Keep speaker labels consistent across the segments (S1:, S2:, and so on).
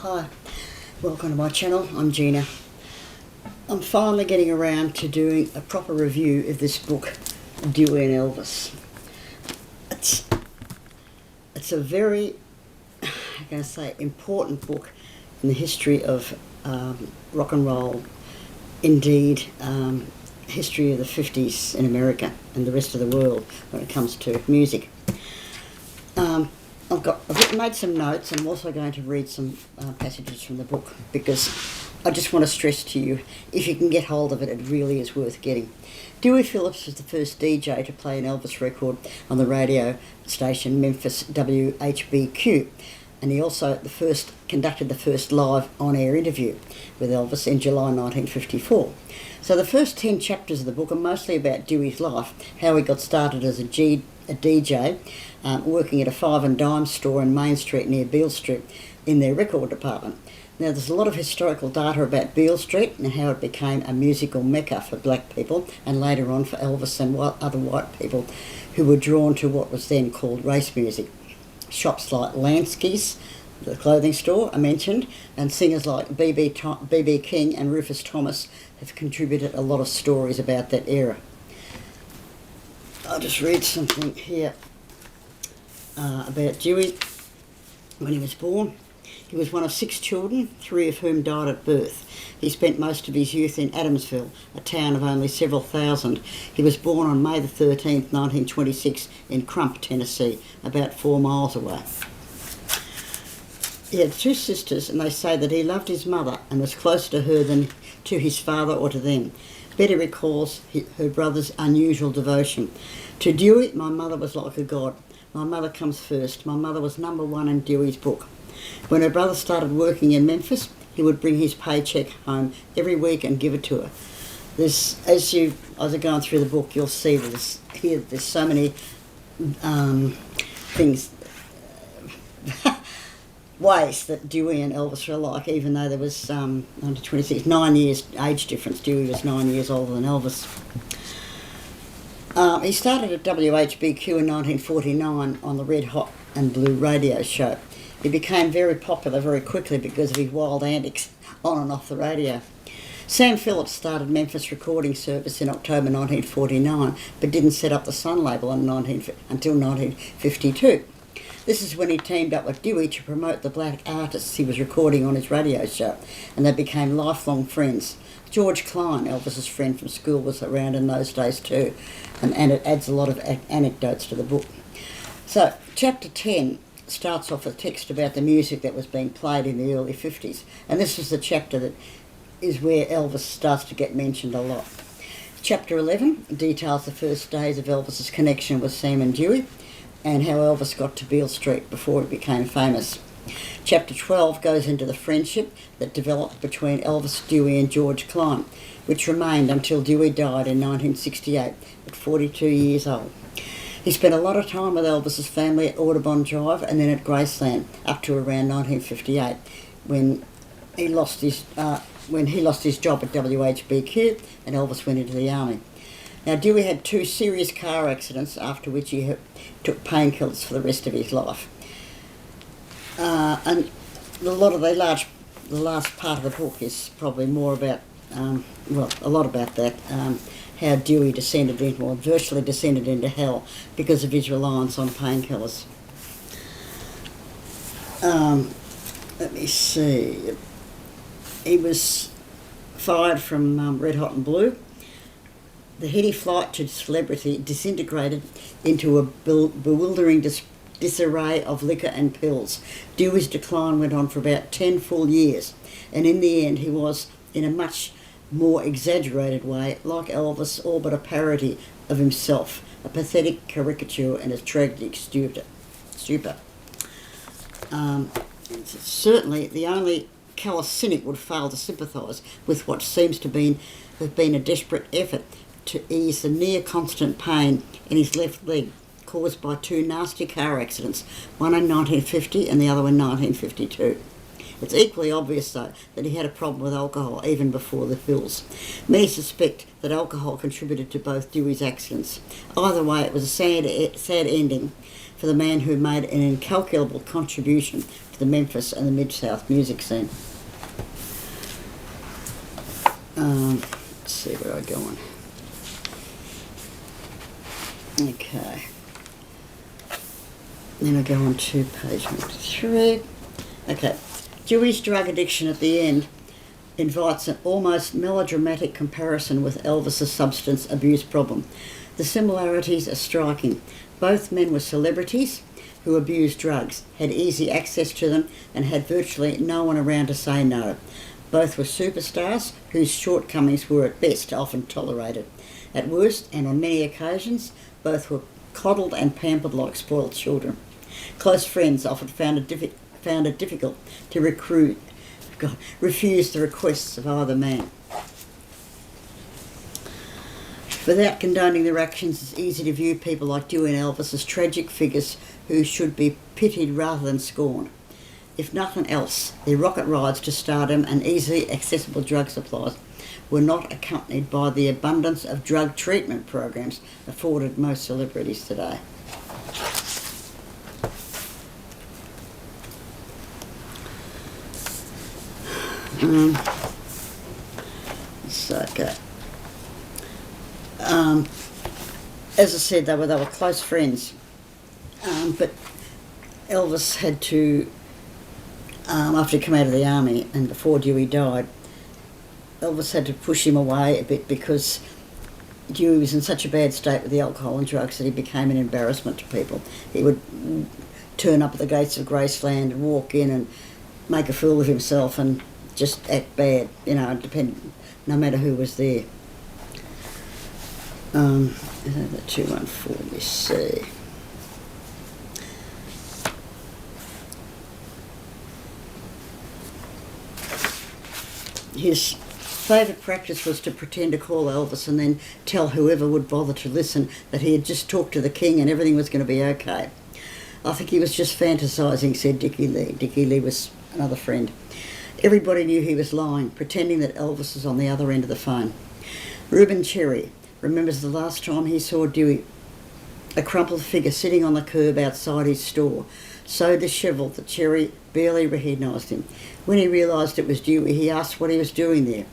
S1: Hi, welcome to my channel. I'm Gina. I'm finally getting around to doing a proper review of this book, Dewey and Elvis. It's a very, how can I say, important book in the history of rock and roll, indeed history of the 50s in America and the rest of the world when it comes to music. I've made some notes, and I'm also going to read some passages from the book because I just want to stress to you, if you can get hold of it, it really is worth getting. Dewey Phillips was the first DJ to play an Elvis record on the radio station Memphis WHBQ, and he also conducted the first live on-air interview with Elvis in July 1954. So the first 10 chapters of the book are mostly about Dewey's life, how he got started as a DJ, working at a five and dime store in Main Street near Beale Street in their record department. Now there's a lot of historical data about Beale Street and how it became a musical mecca for black people and later on for Elvis and other white people who were drawn to what was then called race music. Shops like Lansky's, the clothing store I mentioned, and singers like B.B. King and Rufus Thomas have contributed a lot of stories about that era. I'll just read something here about Dewey when he was born. He was one of 6 children, 3 of whom died at birth. He spent most of his youth in Adamsville, a town of only several thousand. He was born on May the 13th, 1926 in Crump, Tennessee, about 4 miles away. He had 2 sisters, and they say that he loved his mother and was closer to her than to his father or to them. Betty recalls her brother's unusual devotion. To Dewey, my mother was like a god. My mother comes first. My mother was number 1 in Dewey's book. When her brother started working in Memphis, he would bring his paycheck home every week and give it to her. As you're going through the book, you'll see that there's so many things, ways that Dewey and Elvis were alike, even though there was under 26, 9 years age difference. Dewey was 9 years older than Elvis. He started at WHBQ in 1949 on the Red Hot and Blue radio show. He became very popular very quickly because of his wild antics on and off the radio. Sam Phillips started Memphis Recording Service in October 1949, but didn't set up the Sun label until 1952. This is when he teamed up with Dewey to promote the black artists he was recording on his radio show, and they became lifelong friends. George Klein, Elvis's friend from school, was around in those days too, and it adds a lot of anecdotes to the book. So, chapter 10 starts off with text about the music that was being played in the early 50s, and this is the chapter that is where Elvis starts to get mentioned a lot. Chapter 11 details the first days of Elvis's connection with Sam and Dewey, and how Elvis got to Beale Street before he became famous. Chapter 12 goes into the friendship that developed between Elvis, Dewey and George Klein, which remained until Dewey died in 1968 at 42 years old. He spent a lot of time with Elvis's family at Audubon Drive and then at Graceland up to around 1958 when he lost his job at WHBQ and Elvis went into the army. Now Dewey had 2 serious car accidents after which he took painkillers for the rest of his life. And the last part of the book is probably more about, a lot about that, how Dewey virtually descended into hell because of his reliance on painkillers. Let me see. He was fired from Red Hot and Blue. The heady flight to celebrity disintegrated into a bewildering disarray of liquor and pills. Dewey's decline went on for about 10 full years, and in the end he was, in a much more exaggerated way, like Elvis, all but a parody of himself, a pathetic caricature and a tragic stupor. Certainly the only callous cynic would fail to sympathise with what seems to have been a desperate effort to ease the near-constant pain in his left leg caused by 2 nasty car accidents, one in 1950 and the other in 1952. It's equally obvious, though, that he had a problem with alcohol even before the pills. Many suspect that alcohol contributed to both Dewey's accidents. Either way, it was a sad ending for the man who made an incalculable contribution to the Memphis and the Mid-South music scene. Let's see where I go on. Okay. Then I go on to page 3. Okay. Dewey's drug addiction at the end invites an almost melodramatic comparison with Elvis's substance abuse problem. The similarities are striking. Both men were celebrities who abused drugs, had easy access to them, and had virtually no one around to say no. Both were superstars whose shortcomings were at best often tolerated. At worst, and on many occasions, both were coddled and pampered like spoiled children. Close friends often found it difficult to refuse the requests of either man. Without condoning their actions, it's easy to view people like Dewey and Elvis as tragic figures who should be pitied rather than scorned. If nothing else, their rocket rides to stardom and easily accessible drug supplies were not accompanied by the abundance of drug treatment programs afforded most celebrities today. Okay. As I said, they were close friends, but Elvis had to, after he came out of the army and before Dewey died, Elvis had to push him away a bit because Dewey was in such a bad state with the alcohol and drugs that he became an embarrassment to people. He would turn up at the gates of Graceland and walk in and make a fool of himself and just act bad, no matter who was there. The 214, we see. His favourite practice was to pretend to call Elvis and then tell whoever would bother to listen that he had just talked to the king and everything was going to be okay. I think he was just fantasising, said Dickie Lee. Dickie Lee was another friend. Everybody knew he was lying, pretending that Elvis was on the other end of the phone. Reuben Cherry remembers the last time he saw Dewey, a crumpled figure sitting on the curb outside his store, so dishevelled that Cherry barely recognised him. When he realised it was Dewey, he asked what he was doing there.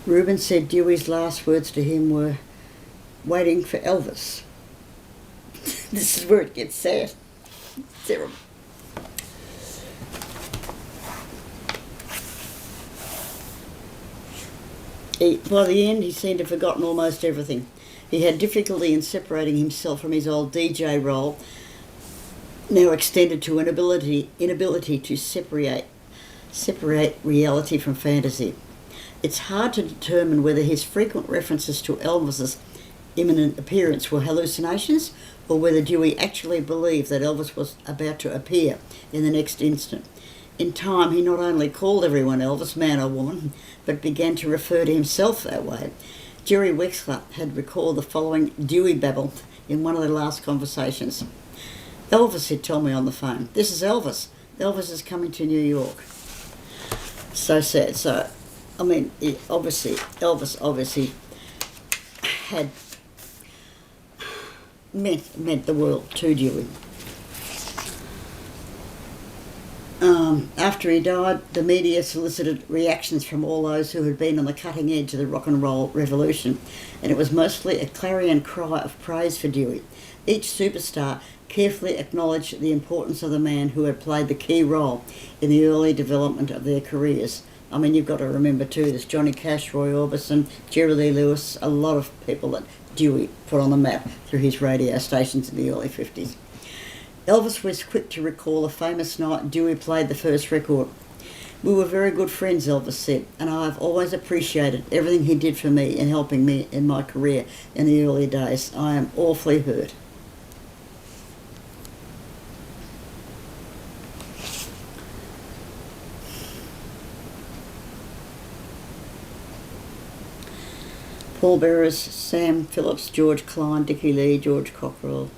S1: Reuben said Dewey's last words to him were, "Waiting for Elvis." This is where it gets sad. It's terrible. By the end, he seemed to have forgotten almost everything. He had difficulty in separating himself from his old DJ role, now extended to an inability to separate reality from fantasy. It's hard to determine whether his frequent references to Elvis's imminent appearance were hallucinations or whether Dewey actually believed that Elvis was about to appear in the next instant. In time, he not only called everyone Elvis, man or woman, but began to refer to himself that way. Jerry Wexler had recalled the following Dewey babble in one of their last conversations. "Elvis," he'd told me on the phone. "This is Elvis. Elvis is coming to New York." So sad. So, Elvis obviously had meant the world to Dewey. After he died, the media solicited reactions from all those who had been on the cutting edge of the rock and roll revolution, and it was mostly a clarion cry of praise for Dewey. Each superstar carefully acknowledged the importance of the man who had played the key role in the early development of their careers. You've got to remember too, there's Johnny Cash, Roy Orbison, Jerry Lee Lewis, a lot of people that Dewey put on the map through his radio stations in the early 50s. Elvis was quick to recall a famous night Dewey played the first record. "We were very good friends," Elvis said, "and I have always appreciated everything he did for me in helping me in my career in the early days. I am awfully hurt." Paul Bearers, Sam Phillips, George Klein, Dickie Lee, George Cockrell.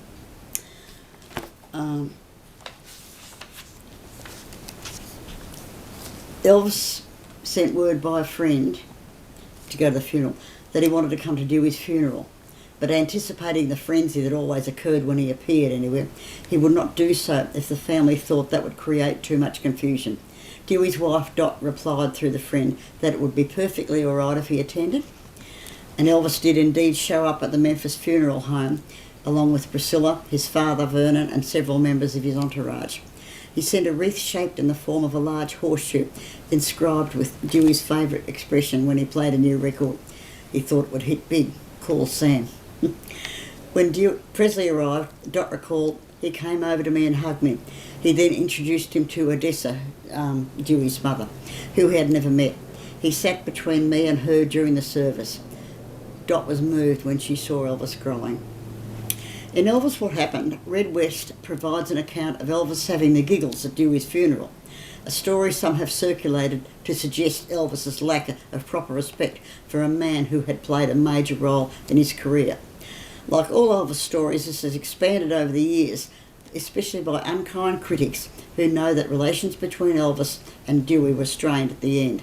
S1: Elvis sent word by a friend to go to the funeral that he wanted to come to Dewey's funeral, but anticipating the frenzy that always occurred when he appeared anywhere, he would not do so if the family thought that would create too much confusion. Dewey's wife, Dot, replied through the friend that it would be perfectly all right if he attended, and Elvis did indeed show up at the Memphis funeral home, along with Priscilla, his father, Vernon, and several members of his entourage. He sent a wreath shaped in the form of a large horseshoe, inscribed with Dewey's favourite expression when he played a new record he thought it would hit big, call Sam. When Presley arrived, Dot recalled, he came over to me and hugged me. He then introduced him to Odessa, Dewey's mother, who he had never met. He sat between me and her during the service. Dot was moved when she saw Elvis crying. In Elvis What Happened, Red West provides an account of Elvis having the giggles at Dewey's funeral, a story some have circulated to suggest Elvis's lack of proper respect for a man who had played a major role in his career. Like all Elvis stories, this has expanded over the years, especially by unkind critics who know that relations between Elvis and Dewey were strained at the end.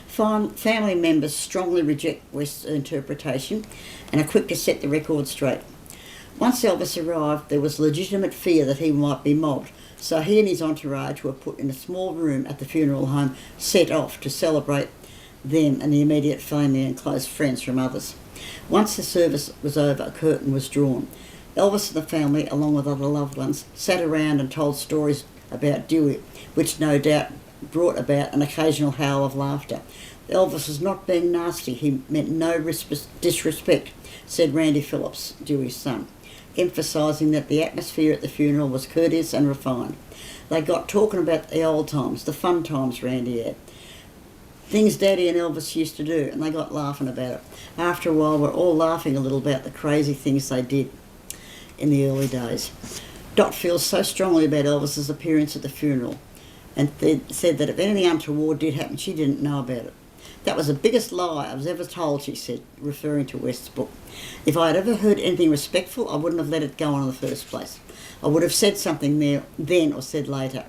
S1: Family members strongly reject West's interpretation and are quick to set the record straight. Once Elvis arrived, there was legitimate fear that he might be mobbed, so he and his entourage were put in a small room at the funeral home, set off to celebrate them and the immediate family and close friends from others. Once the service was over, a curtain was drawn. Elvis and the family, along with other loved ones, sat around and told stories about Dewey, which no doubt brought about an occasional howl of laughter. Elvis was not being nasty, he meant no disrespect, said Randy Phillips, Dewey's son, emphasising that the atmosphere at the funeral was courteous and refined. They got talking about the old times, the fun times, Randy had. Things Daddy and Elvis used to do, and they got laughing about it. After a while, we're all laughing a little about the crazy things they did in the early days. Dot feels so strongly about Elvis's appearance at the funeral, and said that if anything untoward did happen, she didn't know about it. That was the biggest lie I was ever told, she said, referring to West's book. If I had ever heard anything respectful, I wouldn't have let it go on in the first place. I would have said something there then or said later.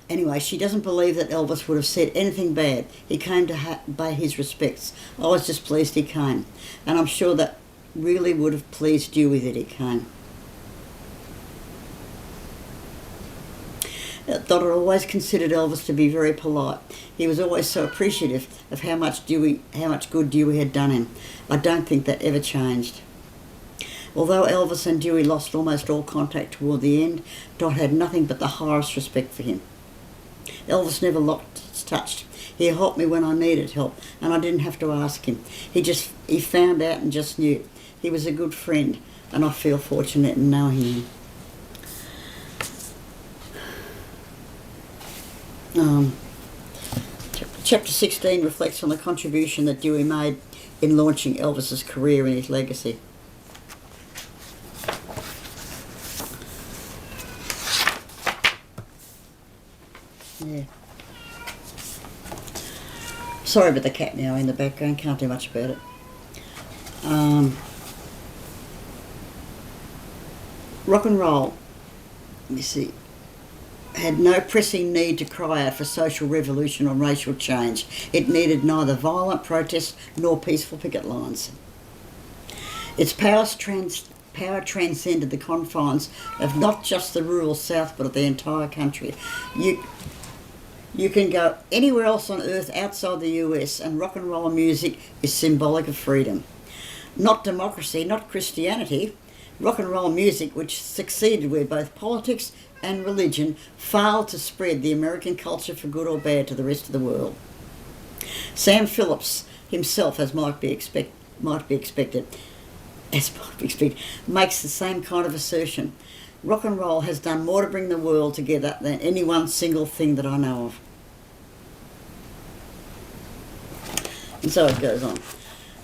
S1: Anyway, she doesn't believe that Elvis would have said anything bad. He came to pay his respects. I was just pleased he came, and I'm sure that really would have pleased Dewey that he came. Dot had always considered Elvis to be very polite. He was always so appreciative of how much good Dewey had done him. I don't think that ever changed. Although Elvis and Dewey lost almost all contact toward the end, Dot had nothing but the highest respect for him. Elvis never lost touch. He helped me when I needed help, and I didn't have to ask him. He found out and just knew. He was a good friend, and I feel fortunate in knowing him. Chapter 16 reflects on the contribution that Dewey made in launching Elvis's career and his legacy. Yeah. Sorry about the cat now in the background, can't do much about it. Rock and roll, let me see, had no pressing need to cry out for social revolution or racial change. It needed neither violent protests nor peaceful picket lines. Its power transcended the confines of not just the rural South but of the entire country. You can go anywhere else on earth outside the US and rock and roll music is symbolic of freedom. Not democracy, not Christianity. Rock and roll music, which succeeded where both politics and religion failed to spread the American culture for good or bad to the rest of the world. Sam Phillips himself, as might be expected, makes the same kind of assertion. Rock and roll has done more to bring the world together than any one single thing that I know of. And so it goes on.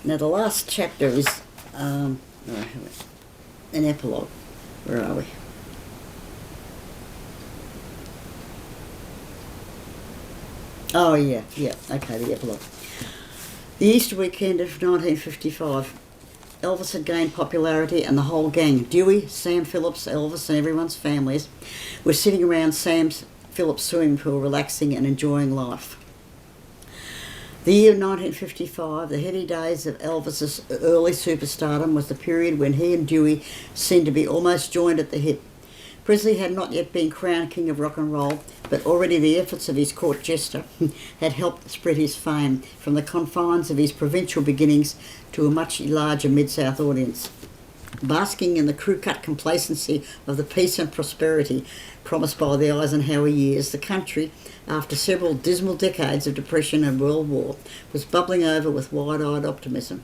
S1: Now the last chapter is an epilogue. Where are we? Oh yeah, okay, the epilogue. The Easter weekend of 1955. Elvis had gained popularity and the whole gang, Dewey, Sam Phillips, Elvis and everyone's families, were sitting around Sam Phillips' swimming pool relaxing and enjoying life. The year 1955, the heady days of Elvis's early superstardom, was the period when he and Dewey seemed to be almost joined at the hip. Presley had not yet been crowned king of rock and roll, but already the efforts of his court jester had helped spread his fame from the confines of his provincial beginnings to a much larger Mid-South audience. Basking in the crew-cut complacency of the peace and prosperity promised by the Eisenhower years, the country, after several dismal decades of depression and world war, was bubbling over with wide-eyed optimism.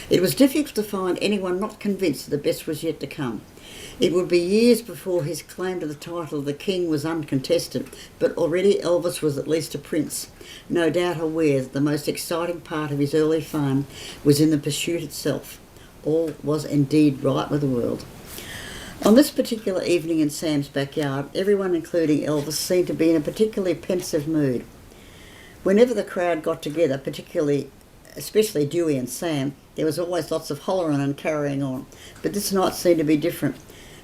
S1: It was difficult to find anyone not convinced that the best was yet to come. It would be years before his claim to the title of the king was uncontested, but already Elvis was at least a prince, no doubt aware that the most exciting part of his early fame was in the pursuit itself. All was indeed right with the world. On this particular evening in Sam's backyard, everyone, including Elvis, seemed to be in a particularly pensive mood. Whenever the crowd got together, especially Dewey and Sam, there was always lots of hollering and carrying on. But this night seemed to be different.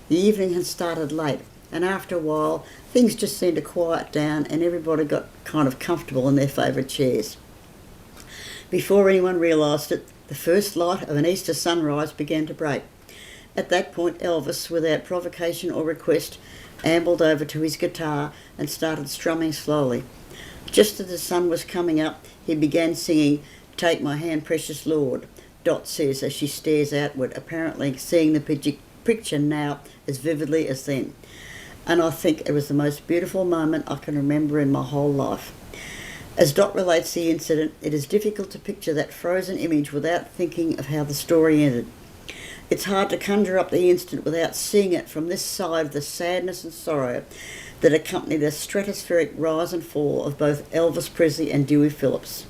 S1: The evening had started late, and after a while, things just seemed to quiet down and everybody got kind of comfortable in their favourite chairs. Before anyone realised it, the first light of an Easter sunrise began to break. At that point, Elvis, without provocation or request, ambled over to his guitar and started strumming slowly. Just as the sun was coming up, he began singing "Take My Hand, Precious Lord," Dot says as she stares outward, apparently seeing the picture now as vividly as then. And I think it was the most beautiful moment I can remember in my whole life. As Dot relates the incident, it is difficult to picture that frozen image without thinking of how the story ended. It's hard to conjure up the instant without seeing it from this side of the sadness and sorrow that accompanied the stratospheric rise and fall of both Elvis Presley and Dewey Phillips.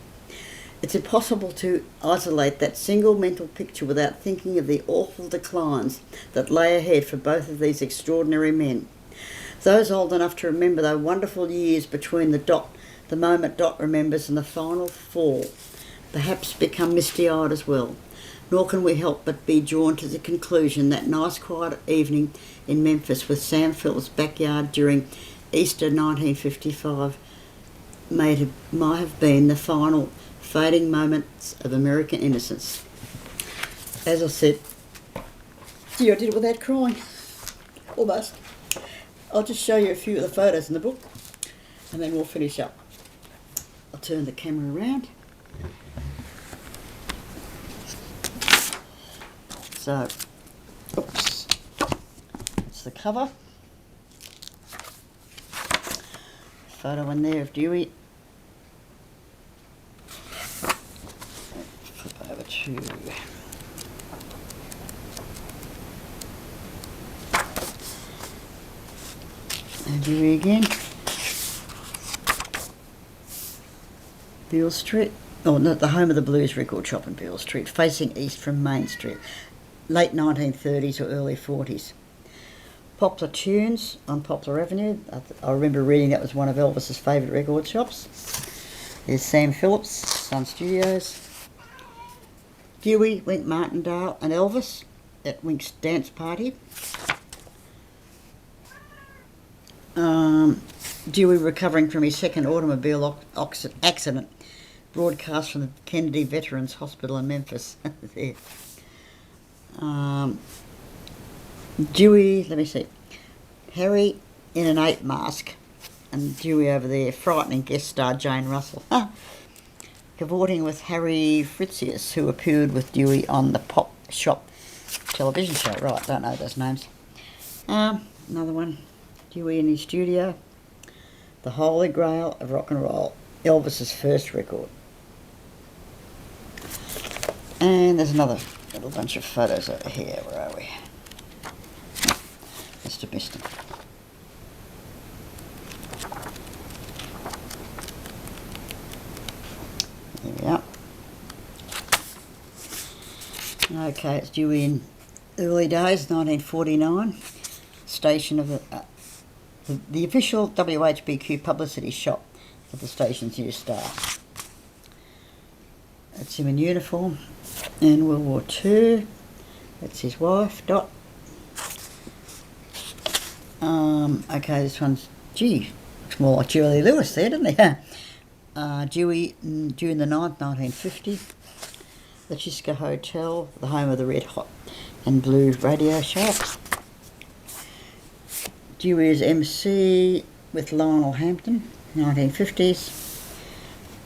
S1: It's impossible to isolate that single mental picture without thinking of the awful declines that lay ahead for both of these extraordinary men. Those old enough to remember those wonderful years between the moment Dot remembers and the final fall, perhaps become misty-eyed as well. Nor can we help but be drawn to the conclusion that nice quiet evening in Memphis with Sam Phillips' backyard during Easter 1955 might have been the final fading moments of American innocence. As I said, gee, I did it without crying. Almost. I'll just show you a few of the photos in the book and then we'll finish up. I'll turn the camera around. So, oops, it's the cover. Photo in there of Dewey. Flip over to and Dewey again. Beale Street. Oh, no, the home of the Blues record shop in Beale Street, facing east from Main Street. Late 1930s or early 40s. Poplar Tunes on Poplar Avenue. I remember reading that was one of Elvis's favourite record shops. There's Sam Phillips, Sun Studios. Dewey, Wink Martindale and Elvis at Wink's dance party. Dewey recovering from his second automobile accident, broadcast from the Kennedy Veterans Hospital in Memphis. There. Dewey, let me see, Harry in an ape mask and Dewey over there, frightening guest star Jane Russell. Cavorting with Harry Fritzius, who appeared with Dewey on the Pop Shop television show. Right, don't know those names. Another one, Dewey in his studio. The Holy Grail of Rock and Roll, Elvis's first record. And there's another little bunch of photos over here. Where are we? Must have missed them. There we are. Okay, it's Dewey in early days, 1949. Station of the official WHBQ publicity shop at the station's new star. That's him in uniform in World War II. That's his wife, Dot. Okay, this one's, gee, looks more like Julie Lewis there, doesn't he? Dewey, June the 9th, 1950. The Chisco Hotel, the home of the Red Hot and Blue radio show. Dewey is MC with Lionel Hampton, 1950s.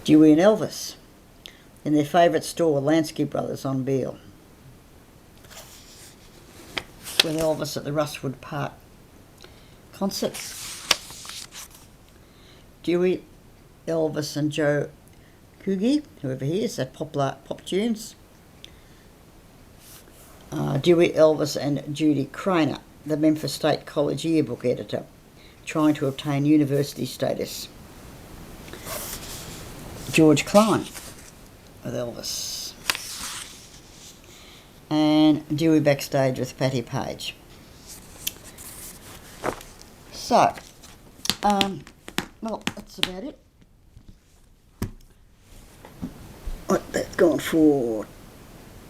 S1: Dewey and Elvis in their favourite store, Lansky Brothers on Beale. With Elvis at the Russwood Park concert. Dewey, Elvis and Joe Coogee, whoever he is, at Popular Pop Tunes. Dewey, Elvis and Judy Craner, the Memphis State College yearbook editor, trying to obtain university status. George Klein with Elvis. And Dewey backstage with Patty Page. So, well, that's about it. That's gone for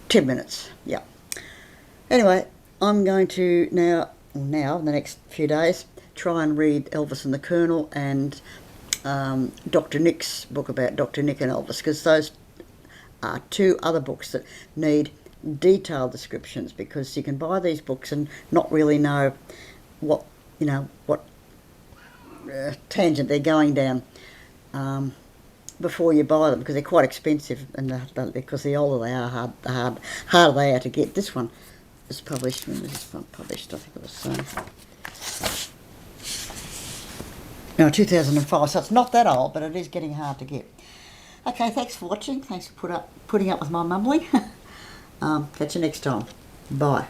S1: 10 minutes, yeah. Anyway, I'm going to now, in the next few days, try and read Elvis and the Colonel and Dr. Nick's book about Dr. Nick and Elvis, because those are two other books that need detailed descriptions, because you can buy these books and not really know what tangent they're going down before you buy them, because they're quite expensive, and because the older they are, the harder they are to get. This one was published, when was this one published? I think it was no, 2005, so it's not that old, but it is getting hard to get. Okay, thanks for watching. Thanks for putting up with my mumbling. Catch you next time. Bye.